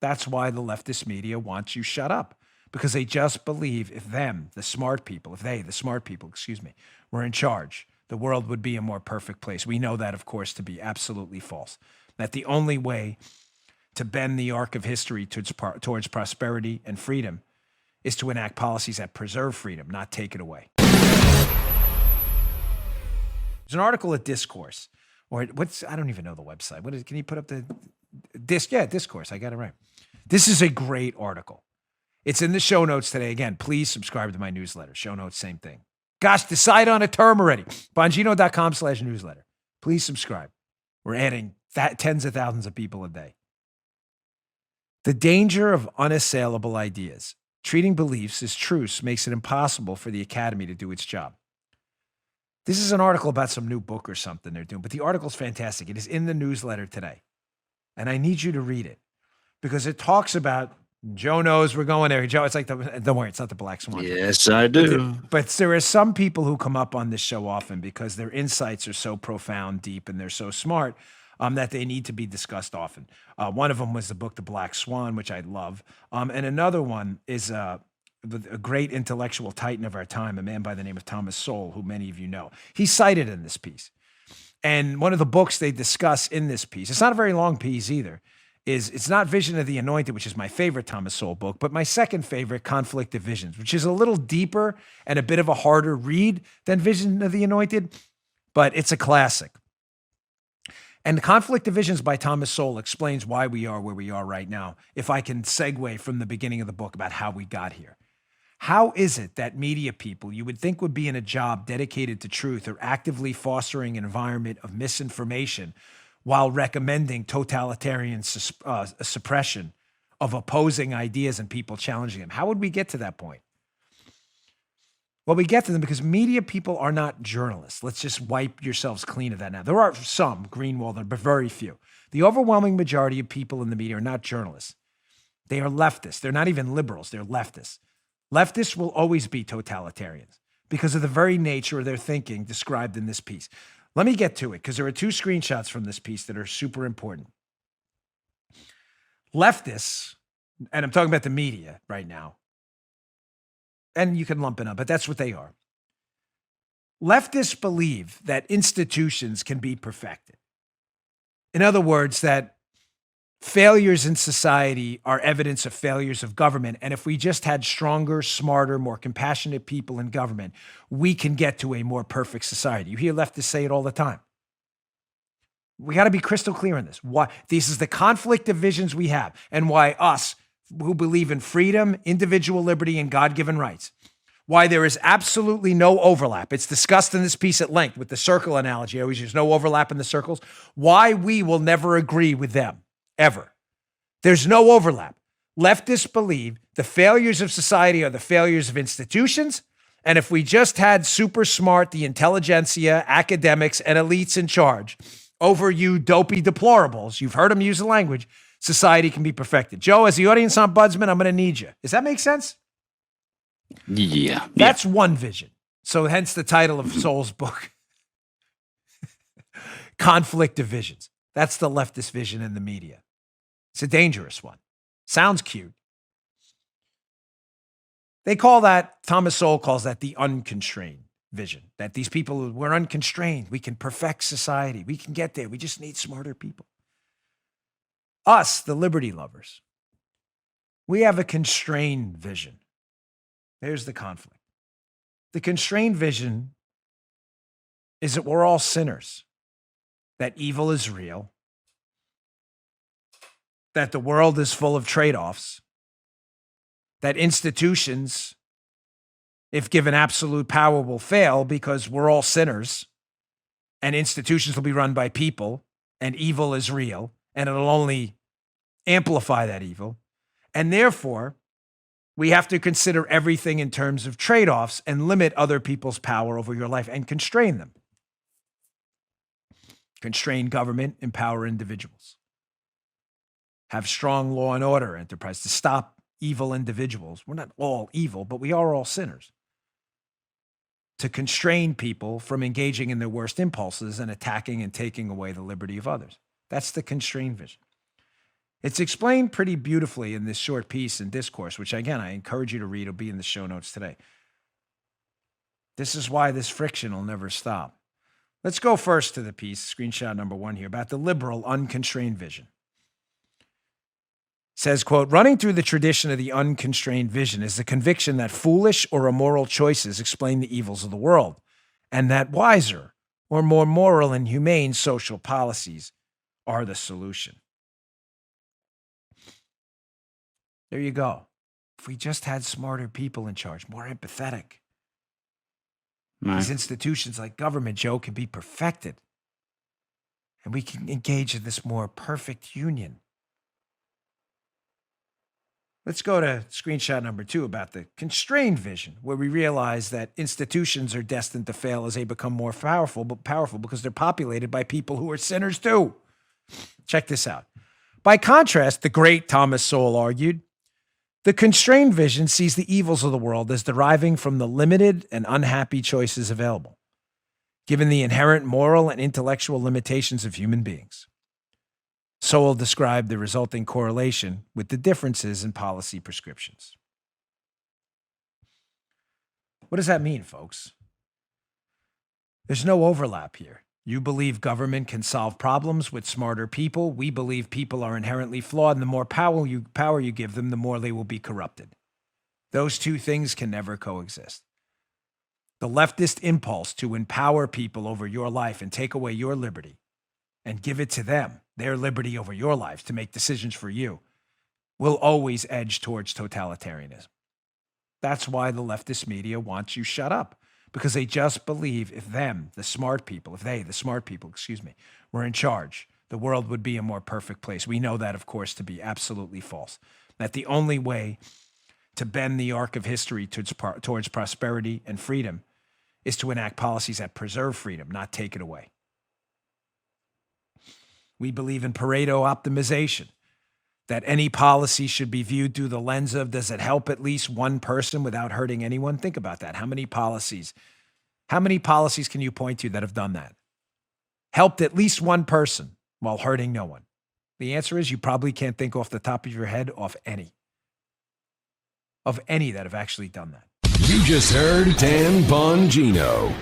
That's why the leftist media wants you shut up, because they just believe if the smart people, were in charge, the world would be a more perfect place. We know that, of course, to be absolutely false. That the only way to bend the arc of history towards prosperity and freedom is to enact policies that preserve freedom, not take it away. There's an article at Discourse, I don't even know the website. Can you put up Discourse. I got it right. This is a great article. It's in the show notes today. Again, please subscribe to my newsletter. Show notes, same thing. Gosh, decide on a term already. Bongino.com/newsletter. Please subscribe. We're adding tens of thousands of people a day. The danger of unassailable ideas. Treating beliefs as truths makes it impossible for the academy to do its job. This is an article about some new book or something they're doing, but the article's fantastic. It is in the newsletter today. And I need you to read it because it talks about Joe knows we're going there. Joe, it's like, don't worry, it's not the Black Swan. Yes, I do. But there are some people who come up on this show often because their insights are so profound, deep, and they're so smart that they need to be discussed often. One of them was the book, The Black Swan, which I love. And another one is a great intellectual titan of our time, a man by the name of Thomas Sowell, who many of you know. He's cited in this piece. And one of the books they discuss in this piece, it's not a very long piece either, it's not Vision of the Anointed, which is my favorite Thomas Sowell book, but my second favorite, Conflict of Visions, which is a little deeper and a bit of a harder read than Vision of the Anointed, but it's a classic. And Conflict of Visions by Thomas Sowell explains why we are where we are right now, if I can segue from the beginning of the book about how we got here. How is it that media people you would think would be in a job dedicated to truth are actively fostering an environment of misinformation while recommending totalitarian suppression of opposing ideas and people challenging them? How would we get to that point? Well, we get to them because media people are not journalists. Let's just wipe yourselves clean of that now. There are some, Greenwald, but very few. The overwhelming majority of people in the media are not journalists. They are leftists. They're not even liberals. They're leftists. Leftists will always be totalitarians because of the very nature of their thinking described in this piece. Let me get to it because there are two screenshots from this piece that are super important. Leftists, and I'm talking about the media right now, and you can lump it up, but that's what they are. Leftists believe that institutions can be perfected. In other words, that failures in society are evidence of failures of government. And if we just had stronger, smarter, more compassionate people in government, we can get to a more perfect society. You hear leftists say it all the time. We got to be crystal clear on this. Why this is the conflict of visions we have, and why us who believe in freedom, individual liberty, and God-given rights, why there is absolutely no overlap. It's discussed in this piece at length with the circle analogy. I always use no overlap in the circles. Why we will never agree with them. Ever. There's no overlap. Leftists believe the failures of society are the failures of institutions. And if we just had super smart, the intelligentsia, academics, and elites in charge over you dopey deplorables, you've heard them use the language, society can be perfected. Joe, as the audience ombudsman, I'm going to need you. Does that make sense? Yeah. That's one vision. So hence the title of Sowell's book, Conflict of Visions. That's the leftist vision in the media. It's a dangerous one. Sounds cute. They call that, Thomas Sowell calls that the unconstrained vision, that these people, we're unconstrained. We can perfect society. We can get there. We just need smarter people. Us, the liberty lovers, we have a constrained vision. There's the conflict. The constrained vision is that we're all sinners, that evil is real, that the world is full of trade-offs, that institutions, if given absolute power, will fail because we're all sinners, and institutions will be run by people, and evil is real, and it'll only amplify that evil. And therefore, we have to consider everything in terms of trade-offs and limit other people's power over your life and constrain them. Constrain government, empower individuals. Have strong law and order enterprise to stop evil individuals. We're not all evil, but we are all sinners. To constrain people from engaging in their worst impulses and attacking and taking away the liberty of others. That's the constrained vision. It's explained pretty beautifully in this short piece in Discourse, which again, I encourage you to read. It'll be in the show notes today. This is why this friction will never stop. Let's go first to the piece, screenshot number 1 here, about the liberal, unconstrained vision. It says, quote, running through the tradition of the unconstrained vision is the conviction that foolish or immoral choices explain the evils of the world, and that wiser or more moral and humane social policies are the solution. There you go. If we just had smarter people in charge, more empathetic, these institutions like government, Joe, can be perfected. And we can engage in this more perfect union. Let's go to screenshot number 2 about the constrained vision, where we realize that institutions are destined to fail as they become more powerful because they're populated by people who are sinners too. Check this out. By contrast, the great Thomas Sowell argued, the constrained vision sees the evils of the world as deriving from the limited and unhappy choices available, given the inherent moral and intellectual limitations of human beings. Sowell described the resulting correlation with the differences in policy prescriptions. What does that mean, folks? There's no overlap here. You believe government can solve problems with smarter people. We believe people are inherently flawed, and the more power you give them, the more they will be corrupted. Those two things can never coexist. The leftist impulse to empower people over your life and take away your liberty and give it to them, their liberty over your lives to make decisions for you, will always edge towards totalitarianism. That's why the leftist media wants you shut up. Because they just believe if the smart people, were in charge, the world would be a more perfect place. We know that, of course, to be absolutely false. That the only way to bend the arc of history towards prosperity and freedom is to enact policies that preserve freedom, not take it away. We believe in Pareto optimization, that any policy should be viewed through the lens of, does it help at least one person without hurting anyone? Think about that. How many policies can you point to that have done that? Helped at least one person while hurting no one? The answer is you probably can't think off the top of your head of any that have actually done that. You just heard Dan Bongino.